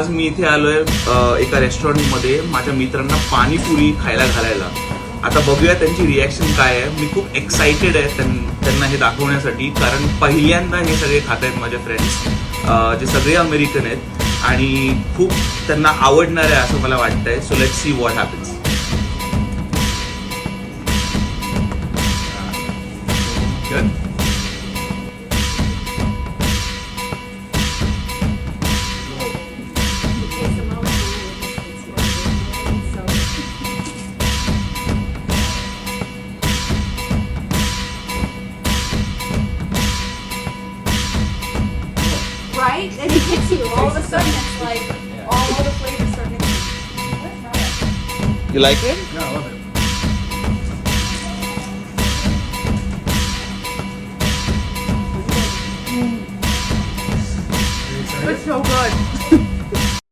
आज मी इथे आलोय एका रेस्टॉरंटमध्ये माझ्या मित्रांना पाणीपुरी खायला घालायला. आता बघूया त्यांची रिॲक्शन काय आहे. मी खूप एक्साइटेड आहे त्यांना हे दाखवण्यासाठी, कारण पहिल्यांदा हे सगळे खात आहेत माझे फ्रेंड्स, जे सगळे अमेरिकन आहेत आणि खूप त्यांना आवडणार आहे असं मला वाटतंय. So let's see what happens. Right? And it hits you all of a sudden. It's like all the flavors start mixing. You like it?